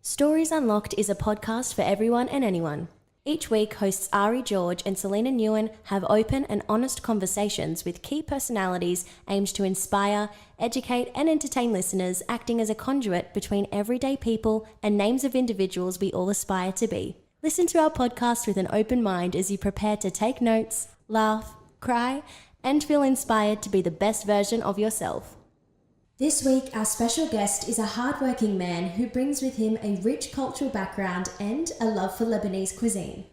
Stories Unlocked is a podcast for everyone and anyone. Each week, hosts Ari George and Selena Nguyen have open and honest conversations with key personalities aimed to inspire, educate, and entertain listeners, acting as a conduit between everyday people and names of individuals we all aspire to be. Listen to our podcast with an open mind as you prepare to take notes, laugh, cry, and feel inspired to be the best version of yourself. This week, our special guest is a hardworking man who brings with him a rich cultural background and a love for Lebanese cuisine.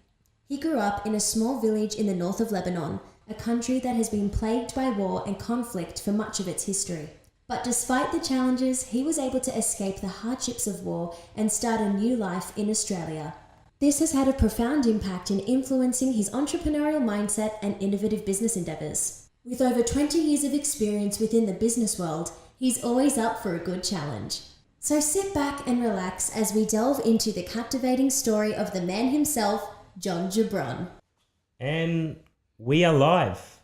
He grew up in a small village in the north of Lebanon, a country that has been plagued by war and conflict for much of its history. But despite the challenges, he was able to escape the hardships of war and start a new life in Australia. This has had a profound impact in influencing his entrepreneurial mindset and innovative business endeavours. With over 20 years of experience within the business world, he's always up for a good challenge. So sit back and relax as we delve into the captivating story of the man himself, John Gebran. And we are live.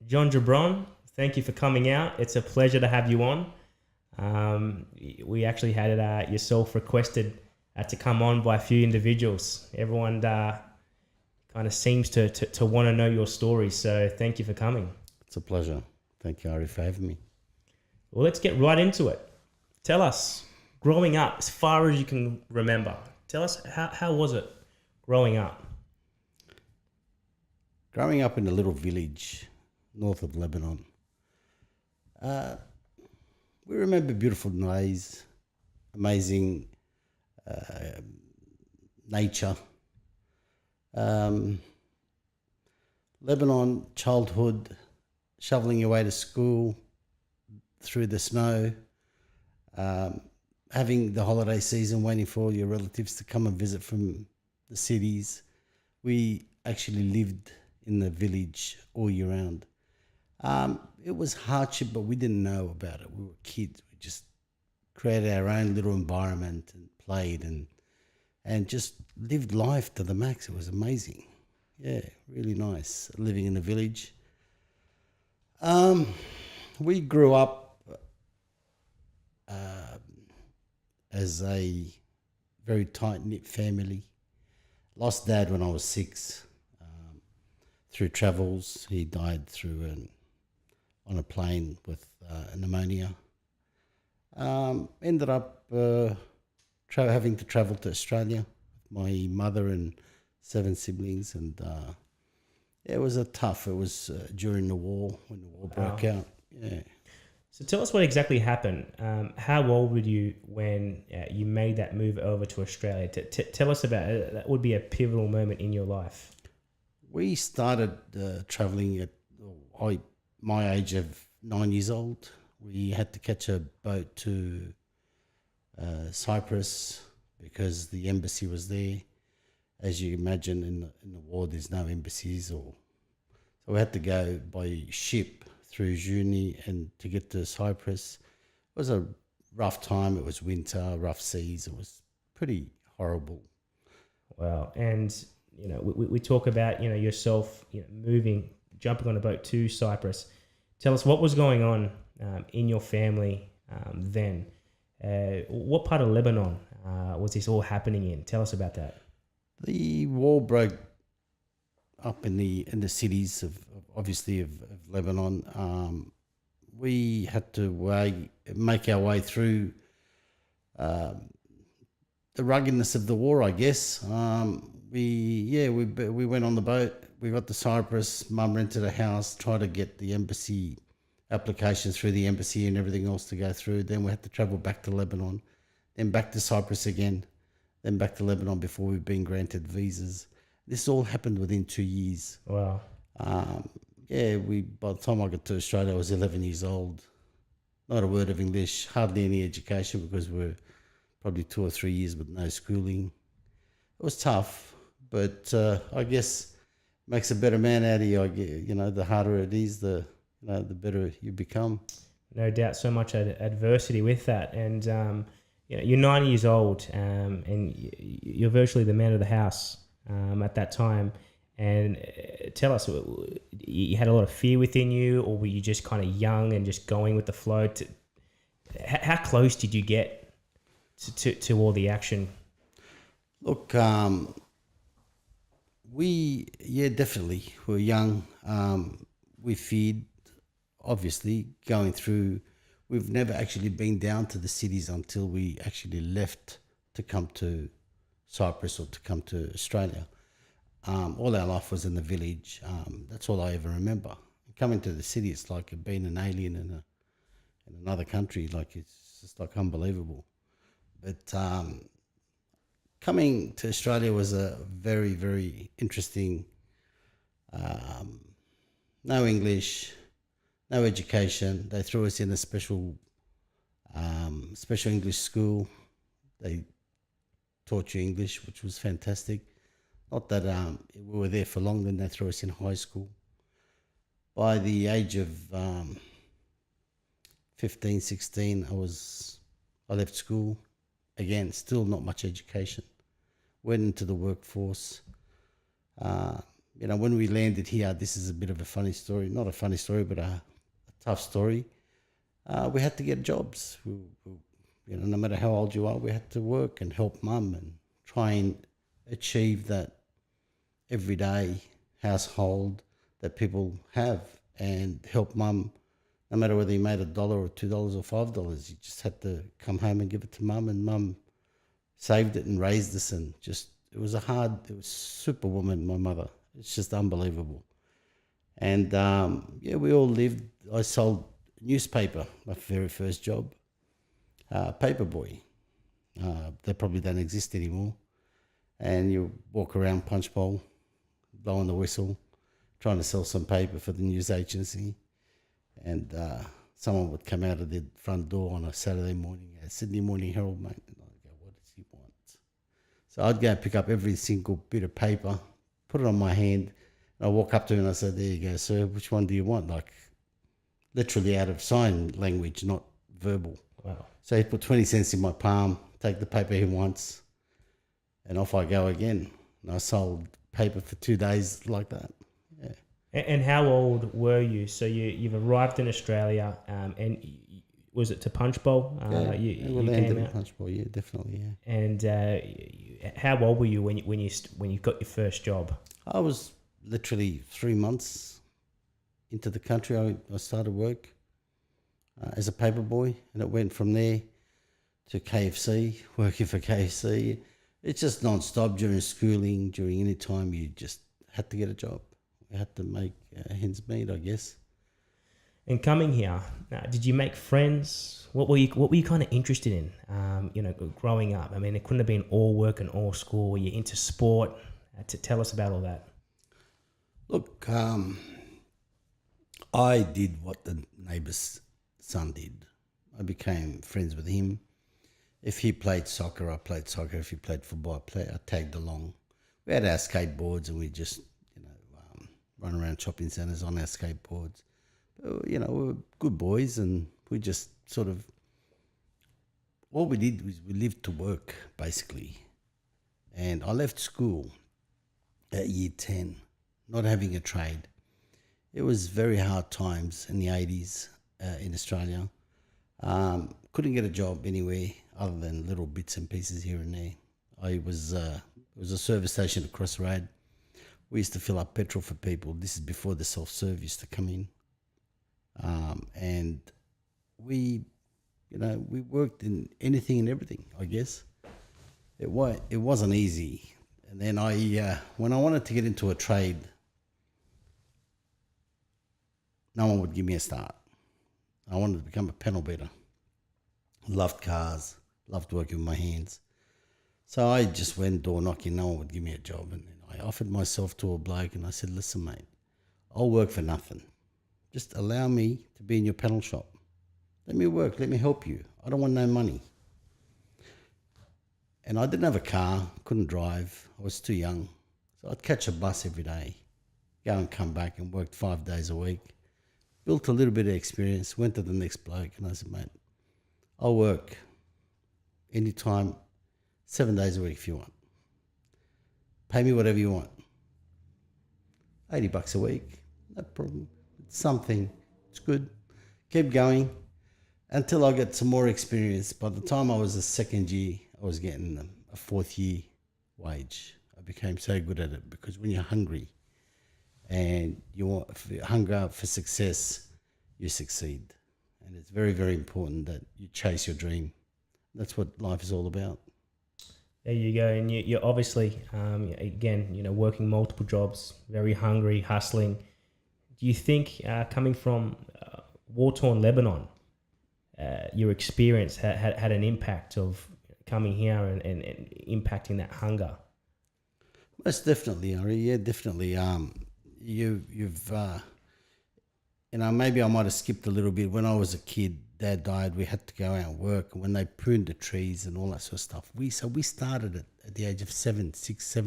John Gebran, thank you for coming out. It's a pleasure to have you on. We actually had yourself requested to come on by a few individuals. Everyone kind of seems to want to know your story, so thank you for coming. It's a pleasure. Thank you, Ari, for having me. Well, let's get right into it. Tell us, growing up, as far as you can remember, tell us how was it growing up? Growing up in a little village north of Lebanon, we remember beautiful days, amazing nature. Lebanon, childhood, shoveling your way to school through the snow, having the holiday season, waiting for all your relatives to come and visit from the cities. We actually lived in the village all year round. It was hardship, but we didn't know about it. We were kids. We just created our own little environment and played and just lived life to the max. It was amazing. Yeah, really nice living in the village. We grew up as a very tight-knit family. Lost Dad when I was 6 through travels. He died on a plane with pneumonia. Ended up having to travel to Australia with my mother and 7 siblings, and it was It was during the war, when the war broke out. Yeah. So tell us what exactly happened. How old were you when you made that move over to Australia? Tell us about it. That would be a pivotal moment in your life. We started travelling at my age of 9 years old. We had to catch a boat to Cyprus because the embassy was there. As you imagine, in the war, there's no embassies, so we had to go by ship through Juni and to get to Cyprus. It was a rough time. It was winter, rough seas. It was pretty horrible. Wow. And we talk about yourself moving, jumping on a boat to Cyprus. Tell us what was going on in your family then. What part of Lebanon was this all happening in? Tell us about that. The war broke up in the cities of Lebanon. We had to make our way through the ruggedness of the war, I guess. We went on the boat. We got to Cyprus. Mum rented a house, tried to get the embassy applications through the embassy and everything else to go through. Then we had to travel back to Lebanon, then back to Cyprus again, then back to Lebanon before we'd been granted visas. This all happened within 2 years. Wow. By the time I got to Australia, I was 11 years old. Not a word of English, hardly any education because we're probably 2 or 3 years with no schooling. It was tough, but I guess makes a better man out of you. The harder it is, the better you become. No doubt, so much adversity with that. And you're 9 years old, and you're virtually the man of the house at that time. And tell us, you had a lot of fear within you, or were you just kind of young and just going with the flow? How close did you get to all the action? Look, definitely. We were young. We feared, obviously, going through. We've never actually been down to the cities until we actually left to come to Cyprus or to come to Australia. All our life was in the village. That's all I ever remember. Coming to the city, it's like being an alien in another country. Like, it's just like unbelievable. But coming to Australia was a very, very interesting. No English, no education. They threw us in a special English school. They taught you English, which was fantastic. Not that we were there for long. Then they threw us in high school. By the age of 15, 16, I left school. Again, still not much education. Went into the workforce. When we landed here, this is a bit of a funny story. Not a funny story, but a tough story. We had to get jobs. No matter how old you are, we had to work and help mum and try and achieve that everyday household that people have and help mum. No matter whether you made $1 or $2 or $5, you just had to come home and give it to mum, and mum saved it and raised us. And it was superwoman, my mother. It's just unbelievable. And we all lived. I sold newspaper, my very first job, paper boy. They probably don't exist anymore. And you walk around Punchbowl, blowing the whistle, trying to sell some paper for the news agency. And someone would come out of the front door on a Saturday morning, Sydney Morning Herald, mate. And I'd go, what does he want? So I'd go and pick up every single bit of paper, put it on my hand, and I'd walk up to him and I said, there you go, sir, which one do you want? Like, literally out of sign language, not verbal. Wow. So he'd put 20 cents in my palm, take the paper he wants, and off I go again. And I sold paper for 2 days like that. Yeah. And how old were you? So you've arrived in Australia, and was it to Punchbowl? We landed at Punchbowl. Yeah, definitely. Yeah. And how old were you when you got your first job? I was literally 3 months into the country. I started work as a paper boy, and it went from there to KFC, working for KFC. It's just non-stop during schooling, during any time you just had to get a job. You had to make ends meet, I guess. And coming here, did you make friends? What were you kind of interested in? Growing up. I mean, it couldn't have been all work and all school. Were you into sport? To tell us about all that. Look, I did what the neighbour's son did. I became friends with him. If he played soccer, I played soccer. If he played football, I tagged along. We had our skateboards, and we just run around shopping centres on our skateboards. We were good boys, and we just sort of, all we did was we lived to work, basically. And I left school at year 10, not having a trade. It was very hard times in the 80s in Australia. Couldn't get a job anywhere other than little bits and pieces here and there. It was a service station across the road. We used to fill up petrol for people. This is before the self-serve used to come in. And we worked in anything and everything, I guess. It wasn't easy. And then when I wanted to get into a trade, no one would give me a start. I wanted to become a panel beater. Loved cars, loved working with my hands. So I just went door knocking. No one would give me a job. And then I offered myself to a bloke, and I said, listen, mate, I'll work for nothing. Just allow me to be in your panel shop. Let me work. Let me help you. I don't want no money. And I didn't have a car, couldn't drive. I was too young. So I'd catch a bus every day, go and come back, and worked 5 days a week. Built a little bit of experience, went to the next bloke, and I said, mate, I'll work anytime, 7 days a week if you want. Pay me whatever you want. $80 a week, no problem. It's something. It's good. Kept going. until I got some more experience. By the time I was a second year, I was getting a fourth year wage. I became so good at it because when you're hungry and you want hunger for success, you succeed. And it's very, very important that you chase your dream. That's what life is all about. There you go. And you're obviously, again, working multiple jobs, very hungry, hustling. Do you think coming from war-torn Lebanon, your experience had an impact of coming here and impacting that hunger? Most definitely, Ari. Yeah, definitely. You've maybe I might have skipped a little bit. When I was a kid, Dad died. We had to go out and work, and when they pruned the trees and all that sort of stuff, we started it at the age of 7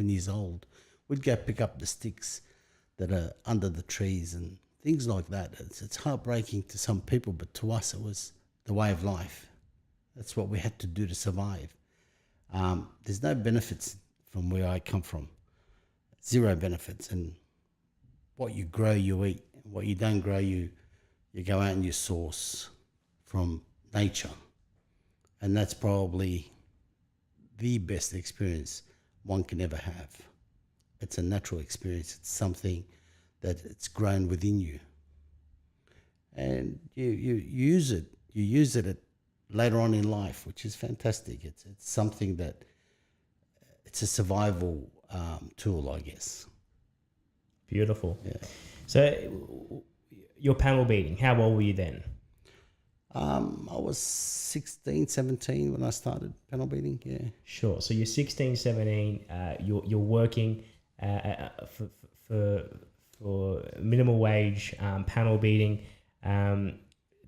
years old. We'd go pick up the sticks that are under the trees and things like that. It's heartbreaking to some people, but to us, it was the way of life. That's what we had to do to survive. There's no benefits from where I come from. Zero benefits. And what you grow, you eat. What you don't grow, you go out and you source from nature. And that's probably the best experience one can ever have. It's a natural experience. It's something that it's grown within you. And you use it. You use it later on in life, which is fantastic. It's something that, it's a survival tool, I guess. Beautiful. Yeah. So your panel beating, how old were you then? I was 16, 17 when I started panel beating, yeah. Sure. So you're 16, 17, you're working for minimal wage, panel beating.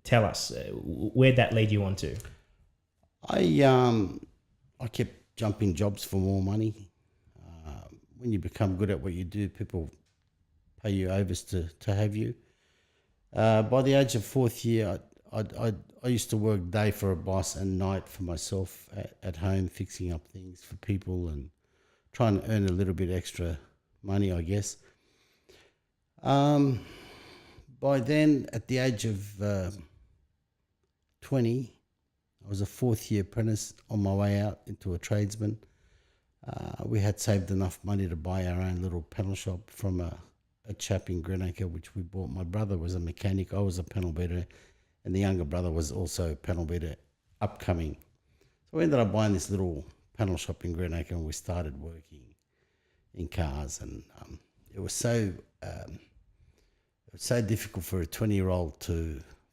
Tell us, where'd that lead you on to? I kept jumping jobs for more money. When you become good at what you do, people pay you overs to have you. By the age of fourth year, I used to work day for a boss and night for myself at home, fixing up things for people and trying to earn a little bit extra money, I guess. By then, at the age of 20, I was a fourth year apprentice on my way out into a tradesman. We had saved enough money to buy our own little panel shop from a chap in Greenacre, which we bought. My brother was a mechanic, I was a panel beater, and the younger brother was also a panel beater upcoming. So we ended up buying this little panel shop in Greenacre, and we started working in cars. And it was so difficult for a 20-year-old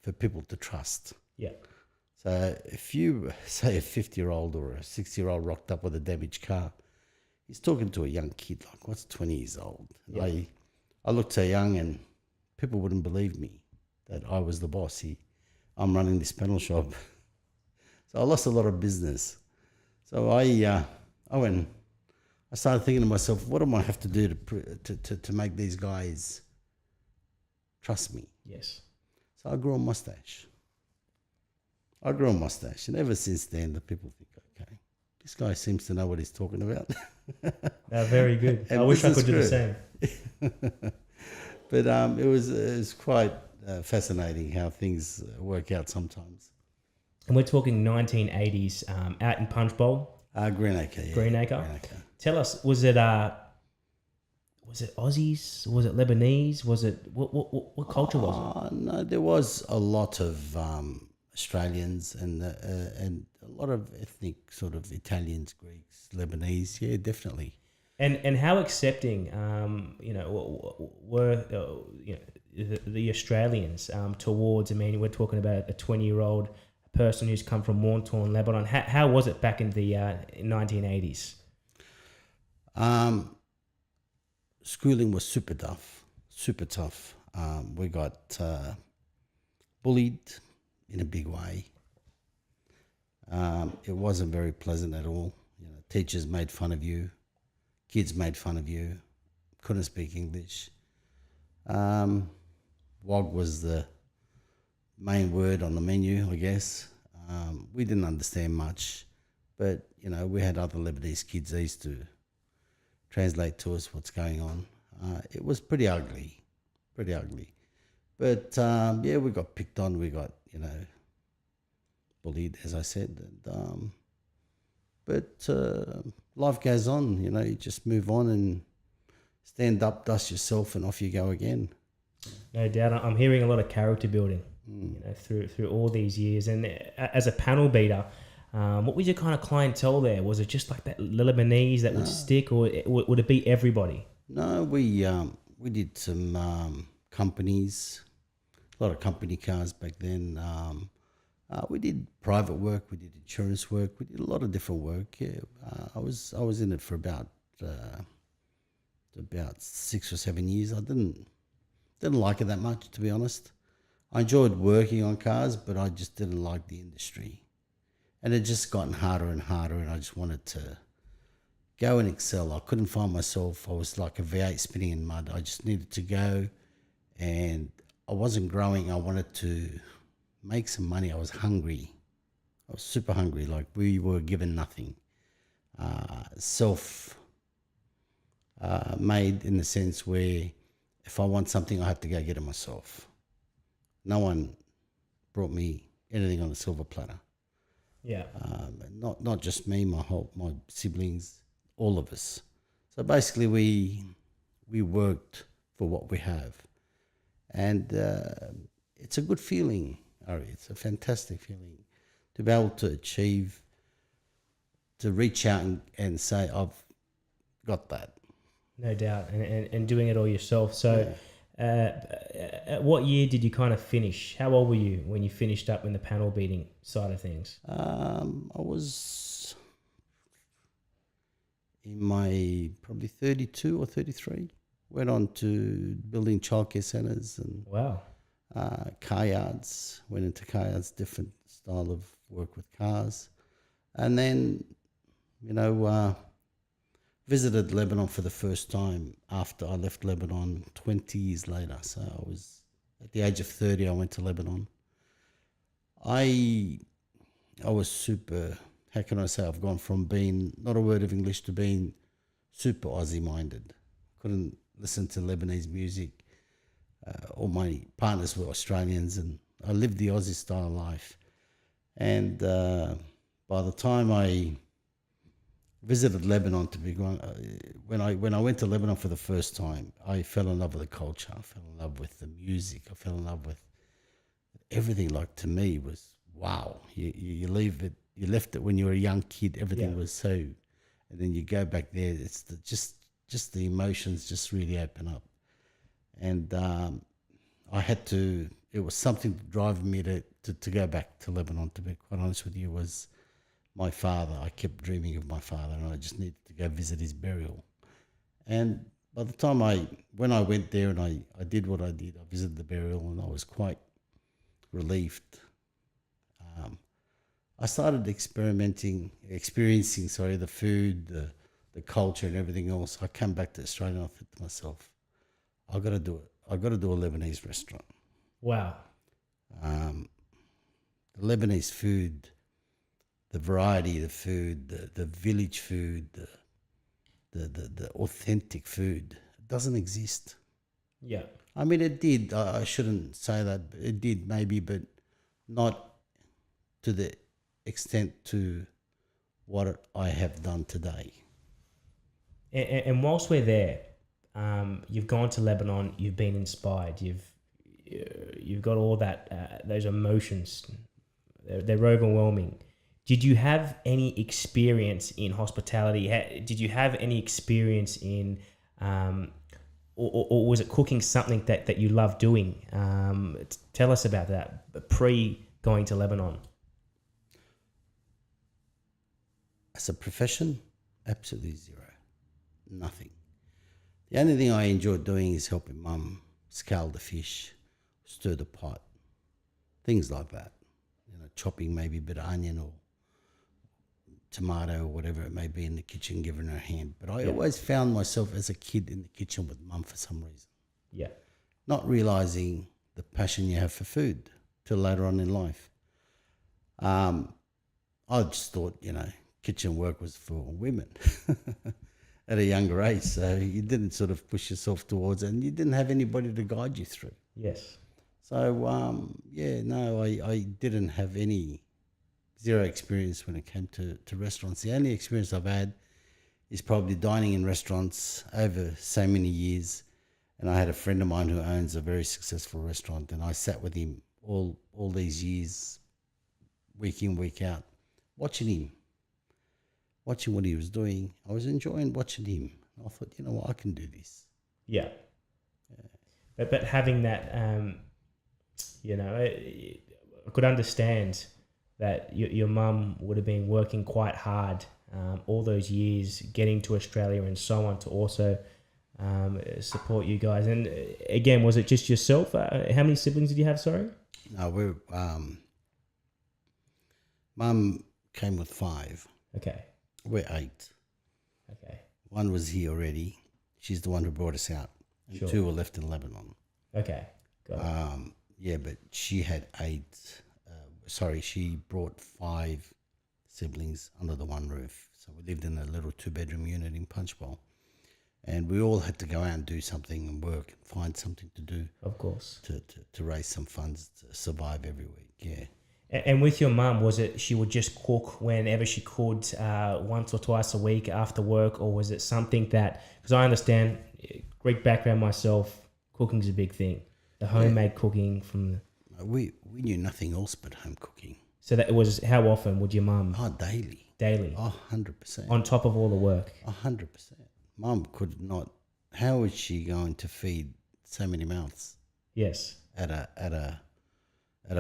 for people to trust. Yeah. So if you say a 50-year-old or a 60-year-old rocked up with a damaged car, he's talking to a young kid like, what's 20 years old? Yeah. I looked so young, and people wouldn't believe me that I was the boss. I'm running this panel shop. So I lost a lot of business. So I started thinking to myself, what do I have to do to make these guys trust me? Yes. So I grew a mustache. And ever since then, the people think, okay, this guy seems to know what he's talking about. Very good. I wish I could do the same. But it was quite fascinating how things work out sometimes. And we're talking 1980s, out in Punchbowl. Greenacre, yeah. Greenacre. Tell us, was it Aussies? Was it Lebanese? Was it what culture was it? No, there was a lot of Australians and a lot of ethnic sort of Italians, Greeks, Lebanese. Yeah, definitely. And how accepting, were the Australians towards? I mean, we're talking about a 20-year-old person who's come from war-torn Lebanon. How was it back in the 1980s? Schooling was super tough. We got bullied in a big way. It wasn't very pleasant at all. Teachers made fun of you. Kids made fun of you. Couldn't speak English. Wog was the main word on the menu, I guess. We didn't understand much, but we had other Lebanese kids. They used to translate to us what's going on. It was pretty ugly. But we got picked on. We got bullied, as I said. But life goes on, you know, you just move on and stand up, dust yourself, and off you go again. No doubt. I'm hearing a lot of character building, you know, through all these years. And as a panel beater, what was your kind of clientele there? Was it just like that Lebanese that would stick, or would it be everybody? No, we did some companies, a lot of company cars back then. We did private work, we did insurance work, we did a lot of different work. Yeah, I was in it for about 6 or 7 years. I didn't like it that much, to be honest. I enjoyed working on cars, but I just didn't like the industry, and it just gotten harder and harder. And I just wanted to go and excel. I couldn't find myself. I was like a V8 spinning in mud. I just needed to go, and I wasn't growing. I wanted to make some money. I was hungry. I was super hungry. Like, we were given nothing. Made in the sense where if I want something, I have to go get it myself. No one brought me anything on a silver platter. Yeah. Not just me, my siblings, all of us. So basically, we worked for what we have, and it's a good feeling, Ari. It's a fantastic feeling to be able to achieve, to reach out and say, I've got that. No doubt, and doing it all yourself. So, at what year did you kind of finish? How old were you when you finished up in the panel beating side of things? I was in my probably 32 or 33. Went on to building childcare centres and Wow. Car yards. Went into car yards, different style of work with cars, and then, you know, visited Lebanon for the first time after I left Lebanon 20 years later. So I was at the age of 30. I went to Lebanon. I was super. How can I say? I've gone from being not a word of English to being super Aussie minded. Couldn't listen to Lebanese music. All my partners were Australians, and I lived the Aussie style life. And by the time I visited Lebanon, to be when I went to Lebanon for the first time, I fell in love with the culture. I fell in love with the music. I fell in love with everything. Like, to me, was wow. You leave it. You left it when you were a young kid. Everything was so, and then you go back there. It's just the emotions just really open up, and I had to. It was something to drive me to go back to Lebanon. To be quite honest with you, was my father. I kept dreaming of my father, and I just needed to go visit his burial. And by the time when I went there and I did what I did, I visited the burial, and I was quite relieved. I started experiencing, the food, the culture, and everything else. I came back to Australia and I thought to myself, I got to do it. I got to do a Lebanese restaurant. Wow. The Lebanese food, the variety of the food, the village food, the authentic food, it doesn't exist. Yeah. I mean, it did. I shouldn't say that. It did maybe, but not to the extent to what I have done today. And whilst we're there, you've gone to Lebanon. You've been inspired. You've got all that those emotions. They're overwhelming. Did you have any experience in hospitality? Did you have any experience in, or was it cooking something that you love doing? Tell us about that pre going to Lebanon. As a profession, absolutely zero. Nothing. The only thing I enjoyed doing is helping Mum scale the fish, stir the pot, things like that. You know, chopping maybe a bit of onion or tomato or whatever it may be in the kitchen, giving her a hand. But I always found myself as a kid in the kitchen with Mum for some reason. Yeah. Not realising the passion you have for food till later on in life. I just thought, kitchen work was for women at a younger age. So you didn't sort of push yourself towards it, and you didn't have anybody to guide you through. Yes. So, I didn't have any zero experience when it came to restaurants. The only experience I've had is probably dining in restaurants over so many years. And I had a friend of mine who owns a very successful restaurant, and I sat with him all these years, week in, week out, watching what he was doing. I was enjoying watching him. I thought, you know what, I can do this. Yeah. But having that, you know, I could understand that your mum would have been working quite hard all those years, getting to Australia and so on, to also support you guys. And again, was it just yourself? How many siblings did you have? Sorry. No, we're Mum came with 5. Okay. We're 8. Okay. One was here already. She's the one who brought us out. And Sure. 2 were left in Lebanon. Okay. Got it. Yeah, but she had 8. She brought 5 siblings under the one roof. So we lived in a little 2-bedroom unit in Punchbowl. And we all had to go out and do something and work and find something to do. Of course. To raise some funds to survive every week, yeah. And with your mum, was it she would just cook whenever she could, once or twice a week after work, or was it something that, because I understand, Greek background myself, cooking's a big thing. The homemade cooking from... We knew nothing else but home cooking. So that it was, how often would your mum? Oh, daily. Daily? Oh, 100%. On top of all the work? 100%. Mum could not... How was she going to feed so many mouths? Yes. At a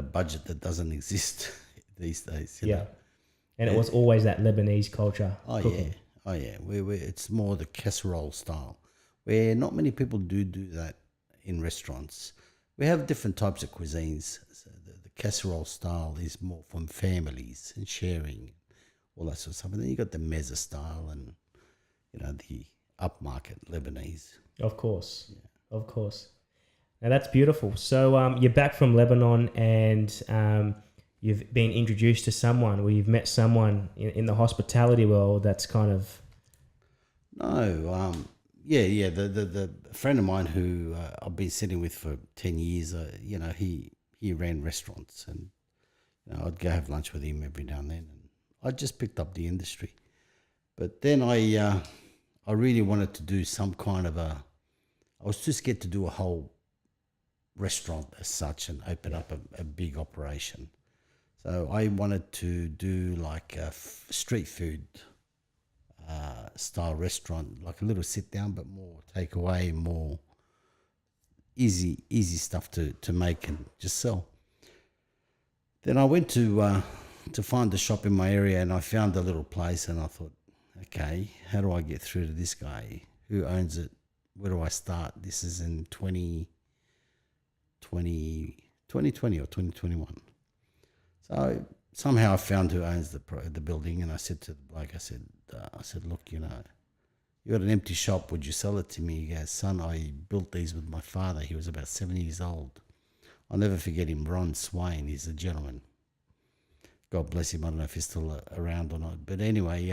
budget that doesn't exist these days. You Yeah. know? And it was always that Lebanese culture. Oh, cooking. yeah. Oh, yeah. It's more the casserole style, where not many people do that in restaurants. We have different types of cuisines. So the casserole style is more from families and sharing, all that sort of stuff. And then you got the mezza style and, you know, the upmarket Lebanese. Of course. Yeah. Of course. Now that's beautiful. So you're back from Lebanon, and you've been introduced to someone, or you've met someone in the hospitality world that's kind of... No, yeah. The friend of mine who I've been sitting with for 10 years, you know, he ran restaurants, and you know, I'd go have lunch with him every now and then, and I just picked up the industry. But then I really wanted to do some kind of I was too scared to do a whole restaurant as such and open up a big operation. So I wanted to do like a street food style restaurant, like a little sit down, but more takeaway, more easy stuff to make and just sell. Then I went to find a shop in my area, and I found a little place, and I thought, okay, how do I get through to this guy? Who owns it? Where do I start? This is in 2020 or 2021. So somehow I found who owns the building, and I said to the bloke, I said, look, you know, you got an empty shop, would you sell it to me? He goes, son, I built these with my father. He was about 7 years old. I'll never forget him, Ron Swain. He's a gentleman. God bless him. I don't know if he's still around or not. But anyway,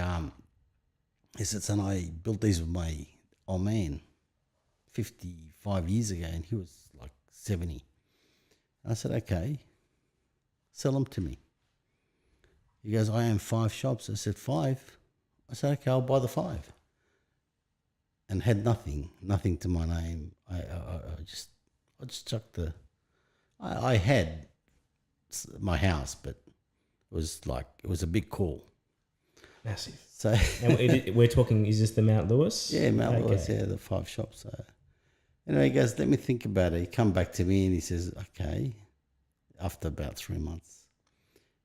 he said, son, I built these with my old man 55 years ago, and he was like 70. I said, okay, sell them to me. He goes, I own 5 shops. I said, 5? I said, okay, I'll buy the 5. And had nothing to my name. I just chucked I had my house, but it was a big call. Massive. So And we're talking, is this the Mount Lewis? yeah, Mount Lewis, yeah, the 5 shops. So anyway, he goes, let me think about it. He come back to me and he says, okay, after about 3 months.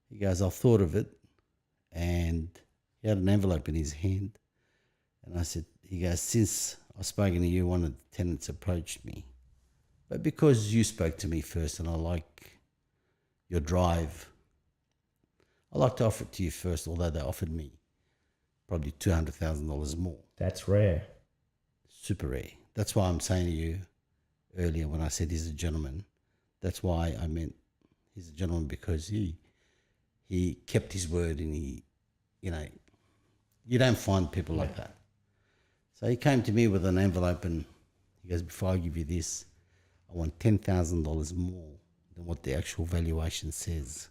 He goes, I've thought of it. And he had an envelope in his hand. And I said, he goes, since I've spoken to you, one of the tenants approached me. But because you spoke to me first and I like your drive, I like to offer it to you first, although they offered me probably $200,000 more. That's rare. Super rare. That's why I'm saying to you earlier when I said he's a gentleman, that's why I meant he's a gentleman, because he kept his word, and he, you know, you don't find people like that. So he came to me with an envelope and he goes, before I give you this, I want $10,000 more than what the actual valuation says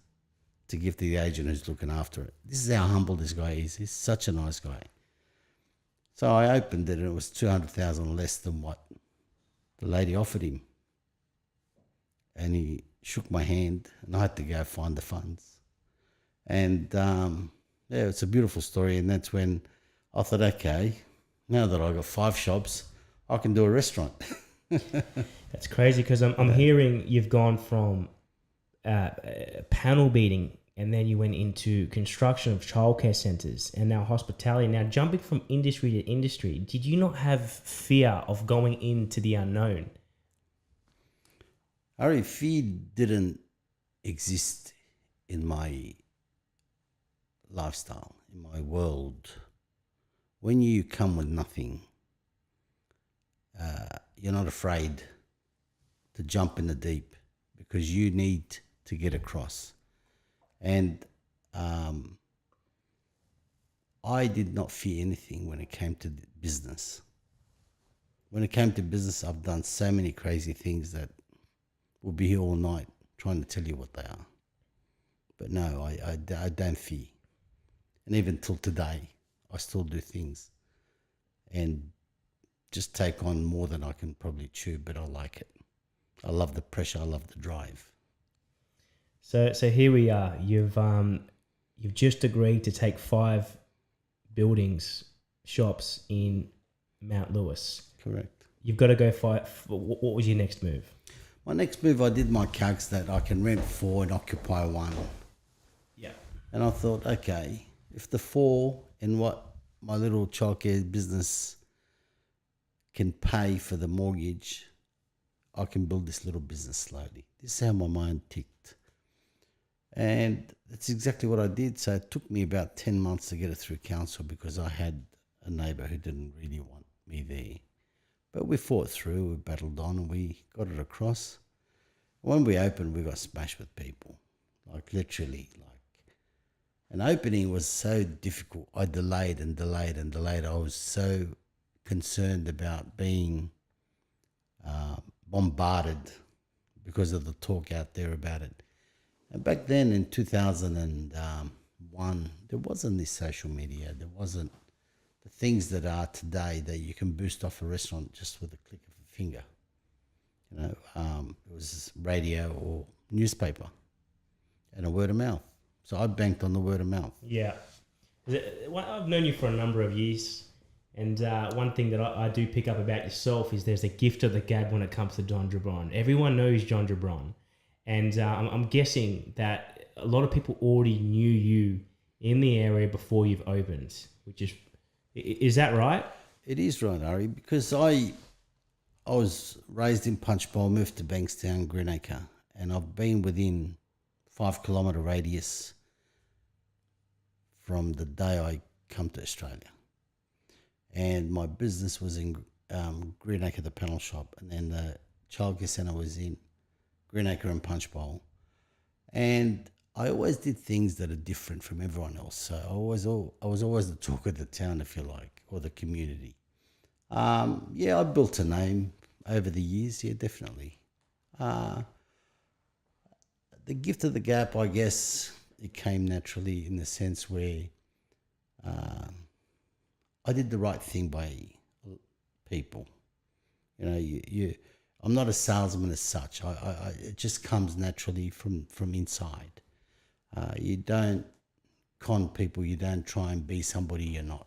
to give to the agent who's looking after it. This is how humble this guy is. He's such a nice guy. So I opened it and it was 200,000 less than what the lady offered him. And he shook my hand and I had to go find the funds. And yeah, it's a beautiful story. And that's when I thought, okay, now that I've got 5 shops, I can do a restaurant. That's crazy because I'm hearing you've gone from panel beating and then you went into construction of childcare centres and now hospitality. Now jumping from industry to industry, did you not have fear of going into the unknown? Ari, fear didn't exist in my lifestyle, in my world. When you come with nothing, you're not afraid to jump in the deep because you need to get across. And I did not fear anything when it came to business. When it came to business, I've done so many crazy things that we'll be here all night trying to tell you what they are. But no, I don't fear. And even till today, I still do things and just take on more than I can probably chew, but I like it. I love the pressure. I love the drive. So here we are. You've just agreed to take 5 buildings, shops in Mount Lewis. Correct. You've got to go fight. What was your next move? My next move, I did my calcs that I can rent 4 and occupy 1. Yeah. And I thought, okay, if the 4 and what my little childcare business can pay for the mortgage, I can build this little business slowly. This is how my mind ticked. And that's exactly what I did. So it took me about 10 months to get it through council because I had a neighbour who didn't really want me there. But we fought through, we battled on, and we got it across. When we opened, we got smashed with people. Like literally, an opening was so difficult. I delayed and delayed and delayed. I was so concerned about being bombarded because of the talk out there about it. And back then in 2001, there wasn't this social media. There wasn't the things that are today that you can boost off a restaurant just with a click of a finger. You know, it was radio or newspaper and a word of mouth. So I banked on the word of mouth. Yeah. I've known you for a number of years. And one thing that I do pick up about yourself is there's a gift of the gab when it comes to John Gebran. Everyone knows John Gebran. And I'm guessing that a lot of people already knew you in the area before you've opened, which is that right? It is right, Ari, because I was raised in Punchbowl, moved to Bankstown, Greenacre, and I've been within 5 kilometre radius from the day I come to Australia. And my business was in Greenacre, the panel shop, and then the childcare centre was in Greenacre and Punchbowl. And I always did things that are different from everyone else. So I was always the talk of the town, if you like, or the community. Yeah, I built a name over the years. Yeah, definitely. The gift of the gap, I guess, it came naturally in the sense where I did the right thing by people. You know, I'm not a salesman as such. It just comes naturally from inside. You don't con people. You don't try and be somebody you're not.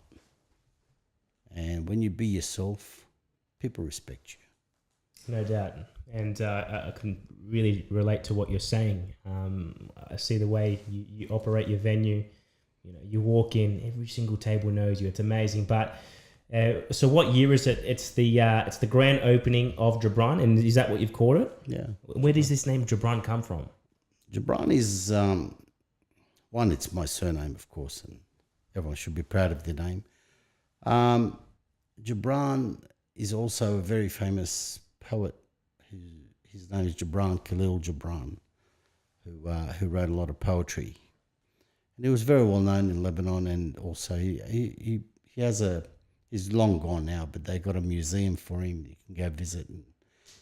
And when you be yourself, people respect you. No doubt. And I can really relate to what you're saying. I see the way you operate your venue. You know, you walk in, every single table knows you. It's amazing. But so what year is it? It's the grand opening of Gebran, and is that what you've called it? Yeah. Where does this name Gebran come from? Gebran is one. It's my surname, of course, and everyone should be proud of their name. Gebran is also a very famous poet. His name is Gebran Khalil Gebran, who wrote a lot of poetry. And he was very well known in Lebanon, and also he has he's long gone now, but they got a museum for him. You can go visit. And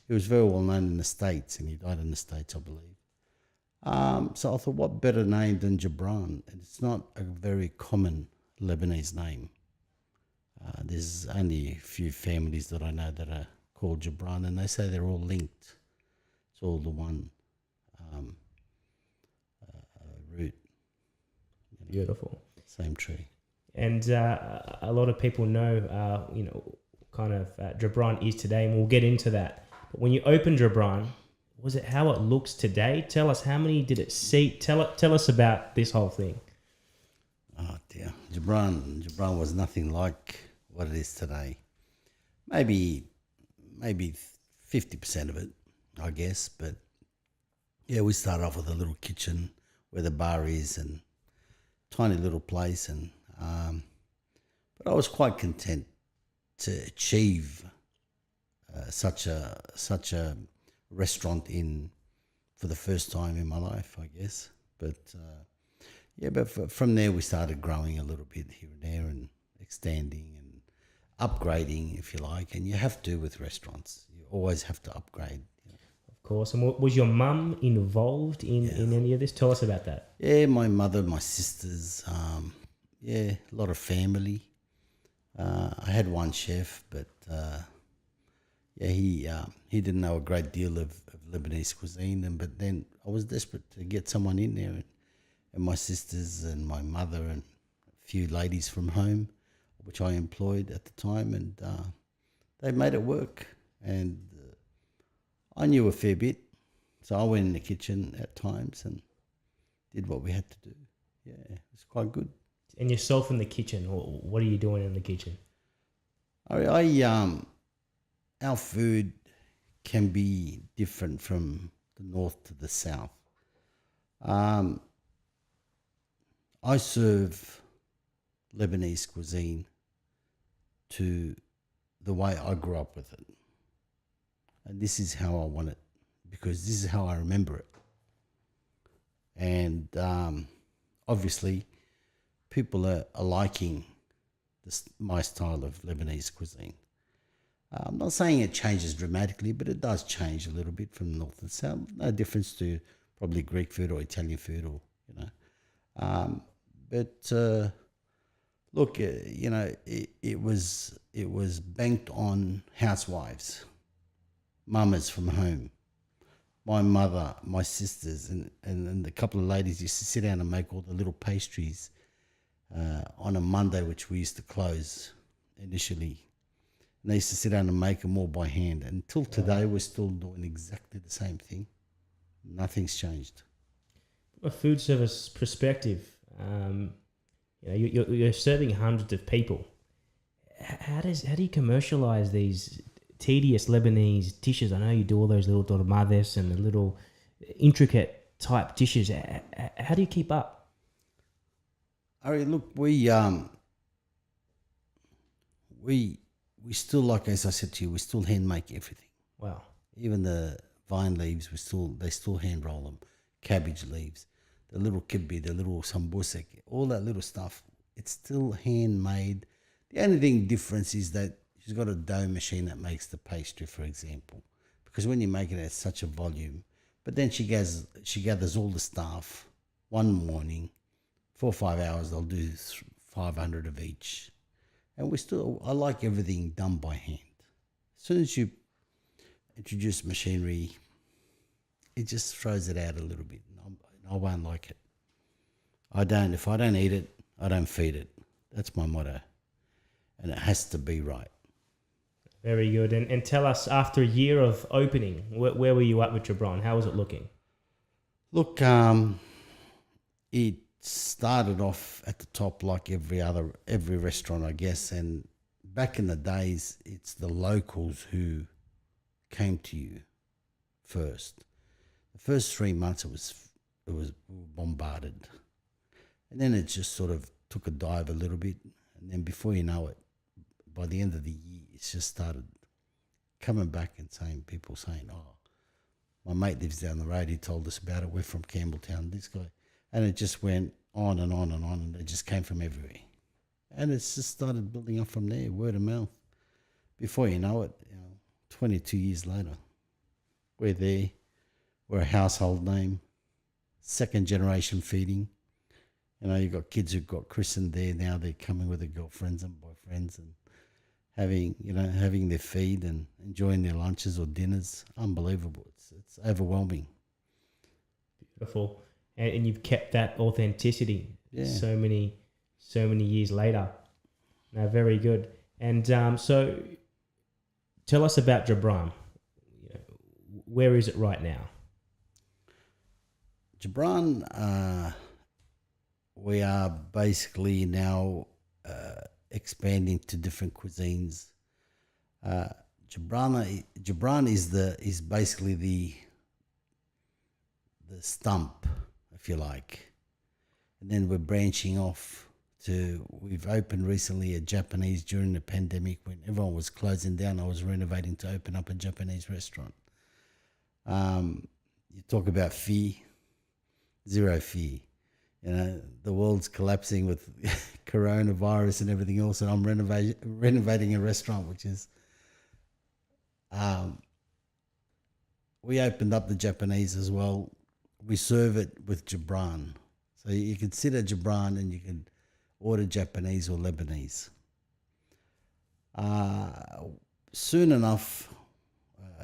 he was very well known in the States, and he died in the States, I believe. So I thought, what better name than Gebran? It's not a very common Lebanese name. There's only a few families that I know that are called Gebran, and they say they're all linked. It's all the one root. Beautiful. Same tree. And a lot of people know, kind of Gebran is today, and we'll get into that. But when you opened Gebran, was it how it looks today? Tell us, how many did it seat? Tell us about this whole thing. Oh dear, Gebran was nothing like what it is today. Maybe 50% of it, I guess. But yeah, we started off with a little kitchen where the bar is, and tiny little place, and but I was quite content to achieve such a restaurant for the first time in my life, I guess. But from there we started growing a little bit here and there, and extending and upgrading, if you like. And you have to with restaurants; you always have to upgrade. Of course. And was your mum involved in any of this? Tell us about that. Yeah, my mother, my sisters, a lot of family. I had one chef, but he didn't know a great deal of Lebanese cuisine. But then I was desperate to get someone in there, and my sisters and my mother and a few ladies from home, which I employed at the time, and they made it work. And I knew a fair bit, so I went in the kitchen at times and did what we had to do. Yeah, it was quite good. And yourself in the kitchen, what are you doing in the kitchen? Our food can be different from the north to the south. I serve Lebanese cuisine to the way I grew up with it. And this is how I want it, because this is how I remember it. And obviously, people are liking my style of Lebanese cuisine. I'm not saying it changes dramatically, but it does change a little bit from north and south. No difference to probably Greek food or Italian food, or look, it was banked on housewives, mamas from home. My mother, my sisters, and a couple of ladies used to sit down and make all the little pastries on a Monday, which we used to close initially. And they used to sit down and make them all by hand. Until today, we're still doing exactly the same thing. Nothing's changed. From a food service perspective, you're serving hundreds of people. How do you commercialize these tedious Lebanese dishes? I know you do all those little dolmades and the little intricate type dishes. How do you keep up? Ari, look, we still, like as I said to you, we still hand make everything. Wow. Even the vine leaves, they still hand roll them. Cabbage leaves, the little kibbe, the little sambusek, all that little stuff. It's still handmade. The only thing difference is that she's got a dough machine that makes the pastry, for example, because when you make it at such a volume, but then she gathers all the staff one morning, 4 or 5 hours. They'll do 500 of each. And I like everything done by hand. As soon as you introduce machinery, it just throws it out a little bit. I won't like it. If I don't eat it, I don't feed it. That's my motto. And it has to be right. Very good. And tell us, after a year of opening, where were you at with Gebran? How was it looking? Look, it started off at the top like every restaurant, I guess. And back in the days, it's the locals who came to you first. The first 3 months, it was bombarded, and then it just sort of took a dive a little bit, and then before you know it, by the end of the year, it's just started coming back and people saying, "Oh, my mate lives down the road. He told us about it. We're from Campbelltown. This guy," and it just went on and on and on, and it just came from everywhere, and it's just started building up from there, word of mouth. Before you know it, 22 years later, we're there. We're a household name. second generation feeding. You know, you've got kids who've got christened there now. They're coming with their girlfriends and boyfriends and having their feed and enjoying their lunches or dinners. Unbelievable. It's overwhelming. Beautiful. And you've kept that authenticity so many years later. No, very good. And so tell us about Gebran. Where is it right now? Gebran, we are basically now expanding to different cuisines. Gebran is basically the stump, if you like, and then we're branching off to. We've opened recently a Japanese during the pandemic when everyone was closing down. I was renovating to open up a Japanese restaurant. You talk about fear, zero fear. You know, the world's collapsing with coronavirus and everything else, and I'm renovating a restaurant, which is, we opened up the Japanese as well. We serve it with Gebran. So you can sit at Gebran and you can order Japanese or Lebanese. Soon enough,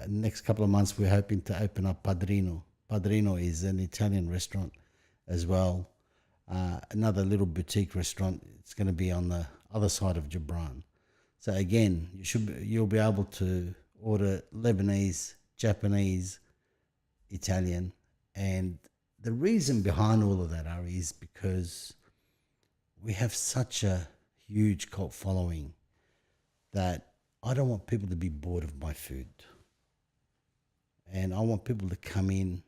next couple of months, we're hoping to open up Padrino. Padrino is an Italian restaurant as well. Another little boutique restaurant. It's going to be on the other side of Gebran. So again, you'll be able to order Lebanese, Japanese, Italian, and the reason behind all of that, Ari, is because we have such a huge cult following that I don't want people to be bored of my food, and I want people to come in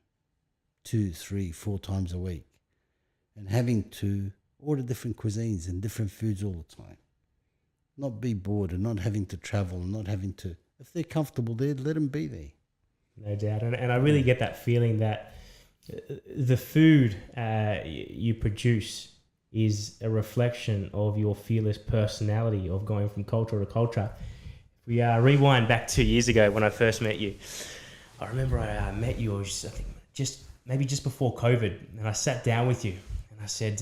2, 3, 4 times a week. And having to order different cuisines and different foods all the time. Not be bored and not having to travel and not having to... If they're comfortable there, let them be there. No doubt. And I really get that feeling that the food you produce is a reflection of your fearless personality of going from culture to culture. If we rewind back 2 years ago when I first met you, I remember I met you, I think maybe just before COVID, and I sat down with you. I said,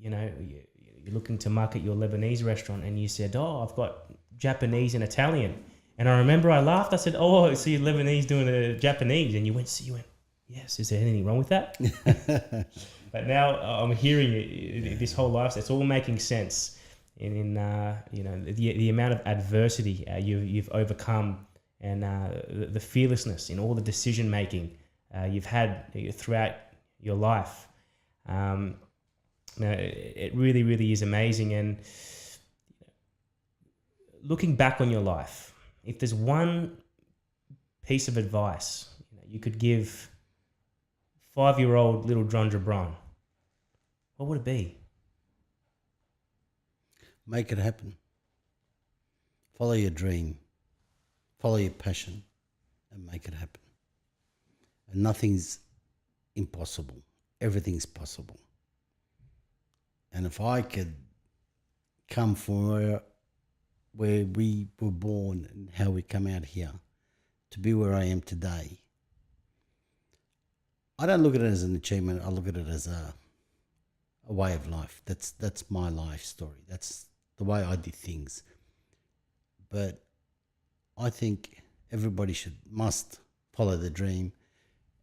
you're looking to market your Lebanese restaurant, and you said, I've got Japanese and Italian. And I remember I laughed. I said, I see Lebanese doing a Japanese. And you went, yes, is there anything wrong with that? But now I'm hearing this whole life, it's all making sense in the amount of adversity you've overcome, and the fearlessness in all the decision making you've had throughout your life. It really, really is amazing. And looking back on your life, if there's one piece of advice you could give 5-year-old little John Gebran, what would it be? Make it happen. Follow your dream. Follow your passion and make it happen. And nothing's impossible. Everything's possible. And if I could come from where we were born and how we come out here to be where I am today, I don't look at it as an achievement. I look at it as a way of life. That's my life story. That's the way I did things. But I think everybody must follow their dream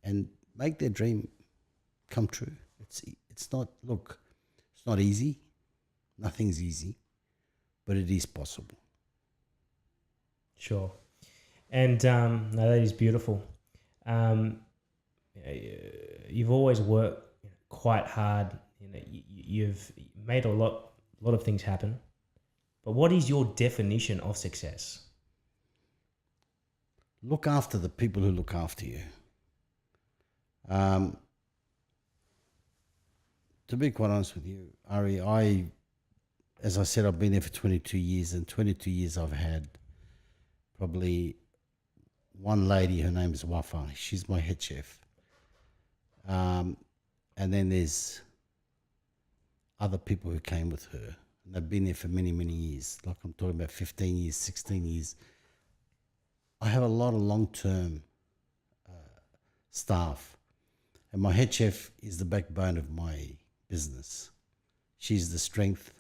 and make their dream come true. It's not easy. Nothing's easy, but it is possible. Sure. And no, that is beautiful. You've always worked quite hard. You've made a lot of things happen. But what is your definition of success? Look after the people who look after you. To be quite honest with you, Ari, as I said, I've been there for 22 years, and 22 years I've had probably one lady, her name is Wafa. She's my head chef. And then there's other people who came with her, and they've been there for many, many years. Like I'm talking about 15 years, 16 years. I have a lot of long-term staff. And my head chef is the backbone of my business. She's the strength,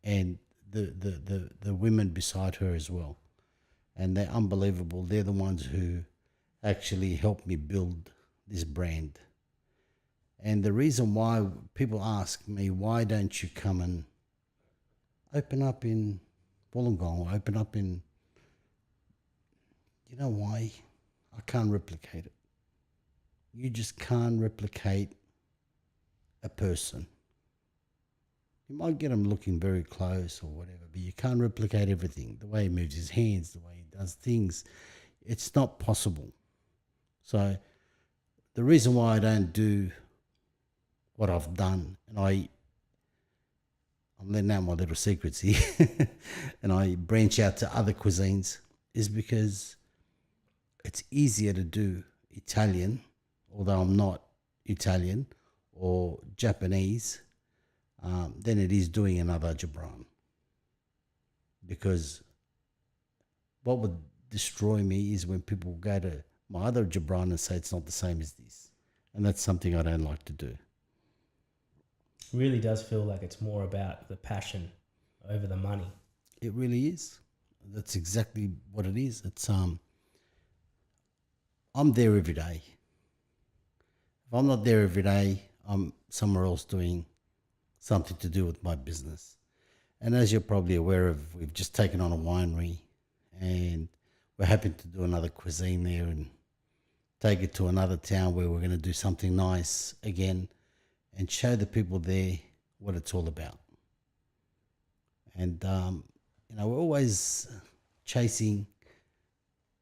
and the women beside her as well. And they're unbelievable. They're the ones who actually helped me build this brand. And the reason why people ask me, why don't you come and open up in Wollongong, open up in, you know why? I can't replicate it. You just can't replicate a person. You might get him looking very close or whatever, but you can't replicate everything. The way he moves his hands, the way he does things, it's not possible. So the reason why I don't do what I've done, and I'm letting out my little secrets here, and I branch out to other cuisines, is because it's easier to do Italian, although I'm not Italian, or Japanese, than it is doing another Gebran. Because what would destroy me is when people go to my other Gebran and say it's not the same as this. And that's something I don't like to do. Really does feel like it's more about the passion over the money. It really is. That's exactly what it is. It's I'm there every day. If I'm not there every day, I'm somewhere else doing something to do with my business. And as you're probably aware of, we've just taken on a winery, and we're happy to do another cuisine there and take it to another town where we're going to do something nice again and show the people there what it's all about. And, we're always chasing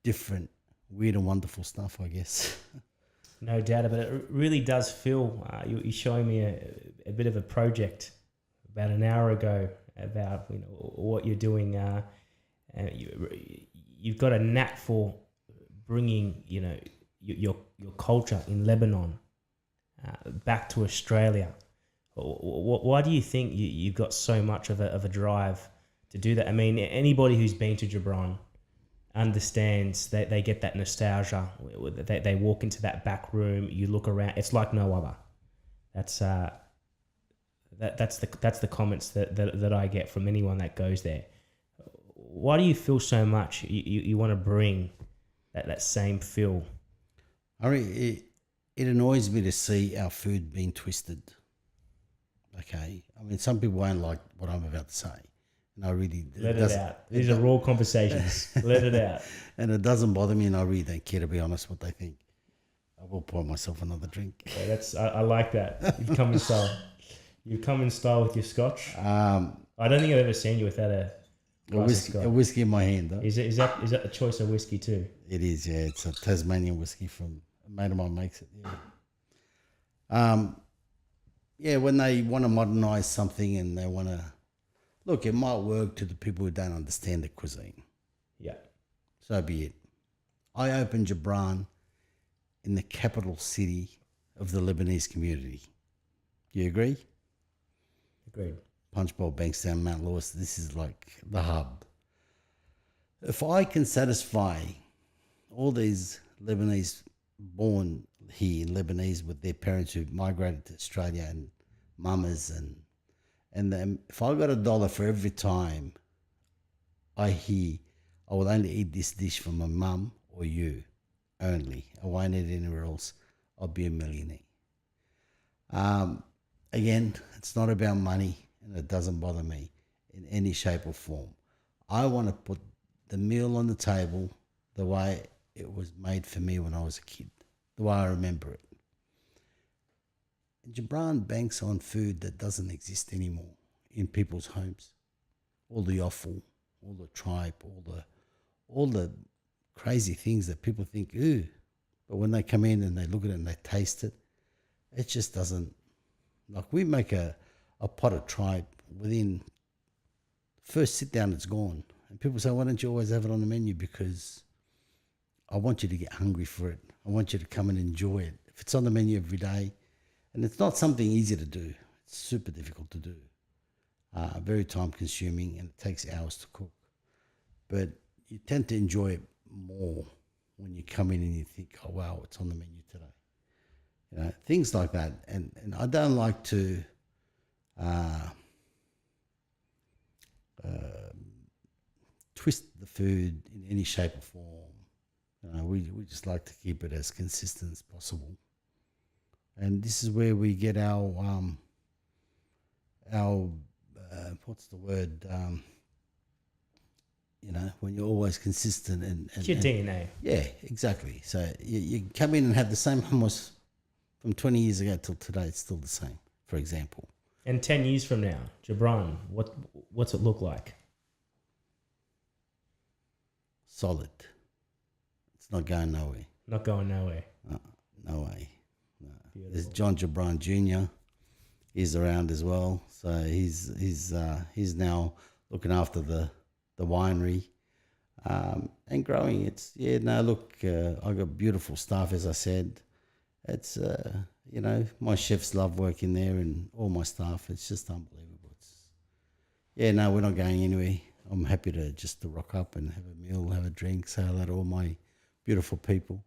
different, weird and wonderful stuff, I guess. No doubt, but it really does feel, you're showing me a bit of a project about an hour ago about what you're doing. You've got a knack for bringing your culture in Lebanon back to Australia. Why do you think you've got so much of a drive to do that? I mean, anybody who's been to Gebran understands that they get that nostalgia. They walk into that back room, you look around, it's like no other. That's the comments that I get from anyone that goes there. Why do you feel so much you want to bring that same feel? It annoys me to see our food being twisted. Okay, I mean, some people won't like what I'm about to say. And I really let it out. These are raw conversations. Let it out. And it doesn't bother me, and I really don't care, to be honest, what they think. I will pour myself another drink. Yeah, I like that. You've come in style. You come in style with your scotch. I don't think I've ever seen you without a whiskey in my hand. Huh? Is that the choice of whiskey too? It is, yeah. It's a Tasmanian whiskey from a mate of mine makes it. Yeah. When they want to modernise something and they want to look, it might work to the people who don't understand the cuisine. Yeah. So be it. I opened Gebran in the capital city of the Lebanese community. Do you agree? Agreed. Punchbowl, Bankstown, Mount Lewis, this is like the hub. If I can satisfy all these Lebanese born here in Lebanese with their parents who migrated to Australia and mamas and then if I got $1 for every time I hear I will only eat this dish from my mum or you only, I won't eat anywhere else, I'll be a millionaire. Again, it's not about money, and it doesn't bother me in any shape or form. I want to put the meal on the table the way it was made for me when I was a kid, the way I remember it. And Gebran banks on food that doesn't exist anymore in people's homes. All the offal, all the tripe, all the crazy things that people think, ooh, but when they come in and they look at it and they taste it, it just doesn't. Like we make a pot of tripe, within first sit down it's gone. And people say, why don't you always have it on the menu? Because I want you to get hungry for it. I want you to come and enjoy it. If it's on the menu every day, and it's not something easy to do, it's super difficult to do. Very time consuming, and it takes hours to cook. But you tend to enjoy it more when you come in and you think, oh wow, it's on the menu today. things like that. And I don't like to twist the food in any shape or form. We just like to keep it as consistent as possible. And this is where we get our what's the word? When you're always consistent and It's your DNA. Yeah, exactly. So you come in and have the same hummus from 20 years ago till today. It's still the same, for example. And 10 years from now, Gebran, what's it look like? Solid. It's not going nowhere. Not going nowhere. No way. No. Beautiful. There's John Gebran Jr. He's around as well. So he's now looking after the winery and growing. I got beautiful staff, as I said. It's my chefs love working there, and all my staff. It's just unbelievable. We're not going anywhere. I'm happy to rock up and have a meal, have a drink, say hello to all my beautiful people.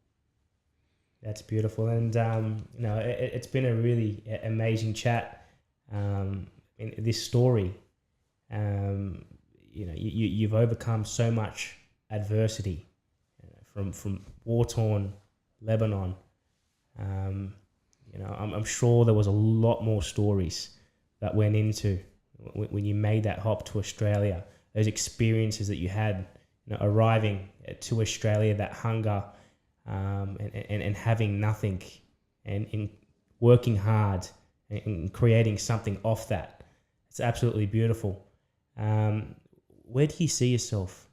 That's beautiful, and it's been a really amazing chat. In this story, you've overcome so much adversity from war-torn Lebanon. I'm sure there was a lot more stories that went into when you made that hop to Australia. Those experiences that you had, arriving to Australia, that hunger, and having nothing, and in working hard and creating something off that. It's absolutely beautiful. Where do you see yourself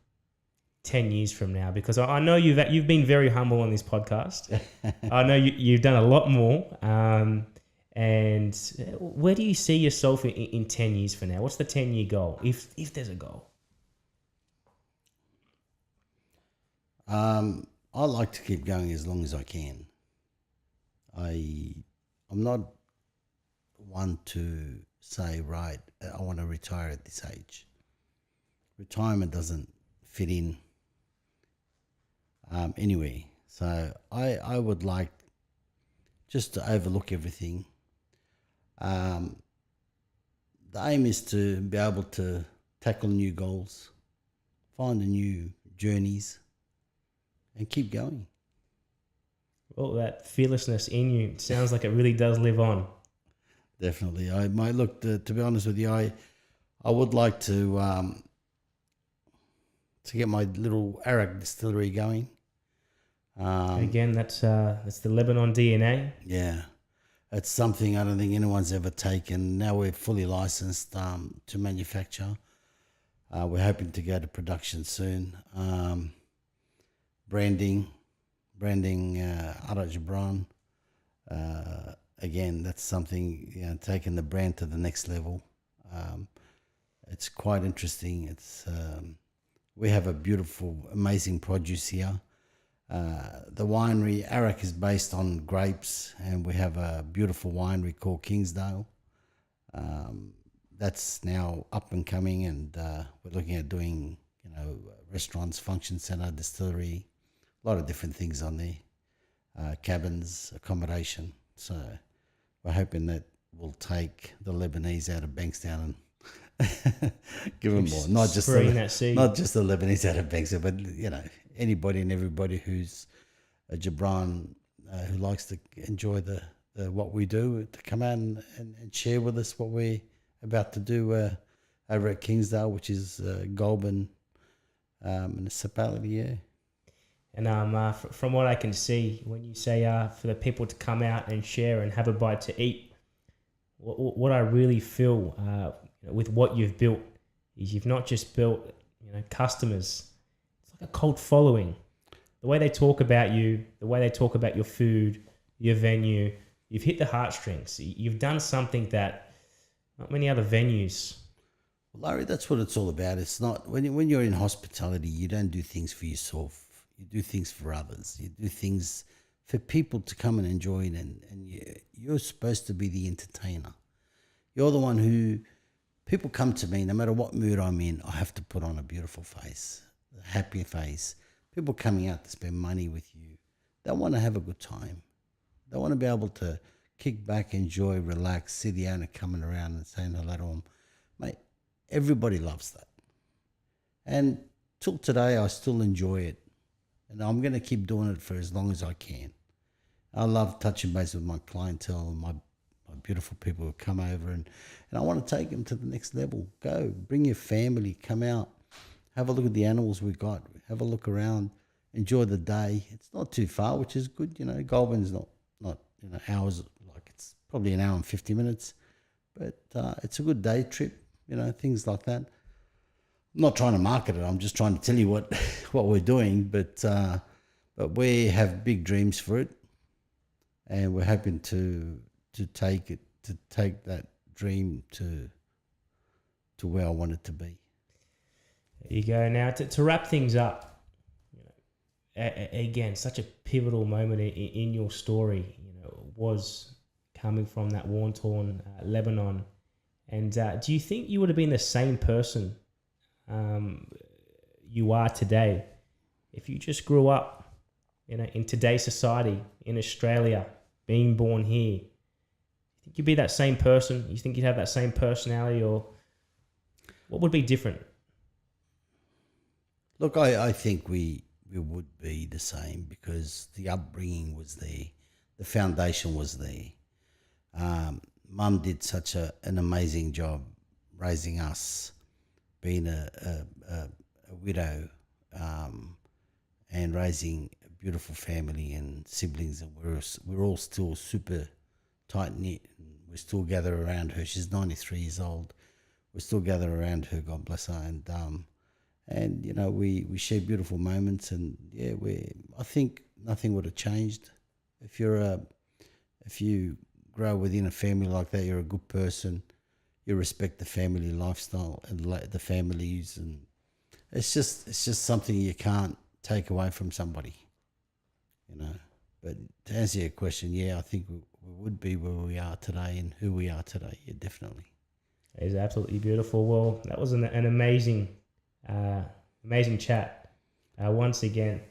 10 years from now? Because I know you've been very humble on this podcast. I know you've done a lot more. And where do you see yourself in 10 years from now? What's the 10-year goal, if there's a goal? I like to keep going as long as I can. I'm not one to say, right, I want to retire at this age. Retirement doesn't fit in anyway. So I would like just to overlook everything. The aim is to be able to tackle new goals, find new journeys, and keep going. Well, that fearlessness in you sounds like it really does live on. Definitely. I might look to be honest with you. I would like to get my little Arak distillery going. Again, that's the Lebanon DNA. Yeah, it's something I don't think anyone's ever taken. Now we're fully licensed to manufacture. We're hoping to go to production soon. Branding, Ari Gebran. Again, that's something, taking the brand to the next level. It's quite interesting. It's we have a beautiful, amazing produce here. The winery, Arak, is based on grapes, and we have a beautiful winery called Kingsdale. That's now up and coming, and we're looking at doing, restaurants, function centre, distillery, a lot of different things on there, cabins, accommodation. So we're hoping that will take the Lebanese out of Bankstown and give them more. Not just the Lebanese out of Bankstown, but anybody and everybody who's a Gebran who likes to enjoy the what we do, to come out and share with us what we're about to do over at Kingsdale, which is Goulburn municipality. Yeah. And from what I can see, when you say for the people to come out and share and have a bite to eat, what I really feel with what you've built is you've not just built customers. It's like a cult following. The way they talk about you, the way they talk about your food, your venue, you've hit the heartstrings. You've done something that not many other venues. Well, Larry, that's what it's all about. It's not when you're in hospitality, you don't do things for yourself. You do things for others. You do things for people to come and enjoy it, and you're supposed to be the entertainer. You're the one who people come to me, no matter what mood I'm in, I have to put on a beautiful face, a happy face. People coming out to spend money with you, they want to have a good time. They want to be able to kick back, enjoy, relax, see the owner coming around and saying hello to them. Mate, everybody loves that. And till today, I still enjoy it. And I'm going to keep doing it for as long as I can. I love touching base with my clientele, my beautiful people who come over, and I want to take them to the next level. Go, bring your family, come out, have a look at the animals we got, have a look around, enjoy the day. It's not too far, which is good. You know, Goulburn's not hours, like it's probably an hour and 50 minutes, but it's a good day trip, you know, things like that. I'm not trying to market it. I'm just trying to tell you what we're doing, but we have big dreams for it, and we're hoping to take that dream to where I want it to be. There you go. Now to wrap things up, you know, again, such a pivotal moment in your story, you know, was coming from that war-torn Lebanon. And do you think you would have been the same person you are today if you just grew up, you know, in today's society, in Australia, being born here? You think you'd be that same person? You think you'd have that same personality, or what would be different? Look, I think we would be the same, because the upbringing was there, the foundation was there. Mum did such an amazing job raising us, being a widow, and raising a beautiful family and siblings, and we're all still super tight knit. We still gather around her. She's 93 years old. We still gather around her, God bless her, and you know, we share beautiful moments, and yeah, I think nothing would have changed. If you grow within a family like that, you're a good person. You respect the family lifestyle and the families, and it's just something you can't take away from somebody, you know. But to answer your question, yeah, I think we would be where we are today and who we are today. Yeah, definitely. It's absolutely beautiful. Well, that was an amazing chat. Once again,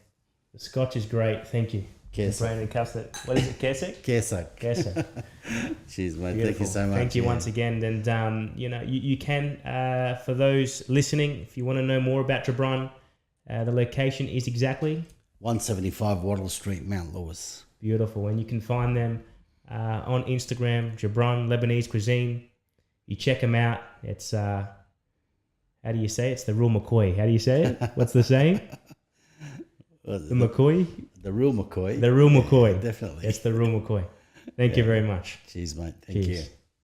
the Scotch is great. Thank you. Brandon Custard. What is it? Keswick? Keswick. Cheers, mate. Beautiful. Thank you so much. Thank you once again. And, you know, you can, for those listening, if you want to know more about Gebran, the location is exactly 175 Wattle Street, Mount Lewis. Beautiful. And you can find them on Instagram, Gibran Lebanese Cuisine. You check them out. It's, how do you say it? It's the real McCoy. How do you say it? What's the saying? The McCoy? The real McCoy. The real McCoy. Definitely. It's the real McCoy. Thank you very much. Cheers, mate. Thank you.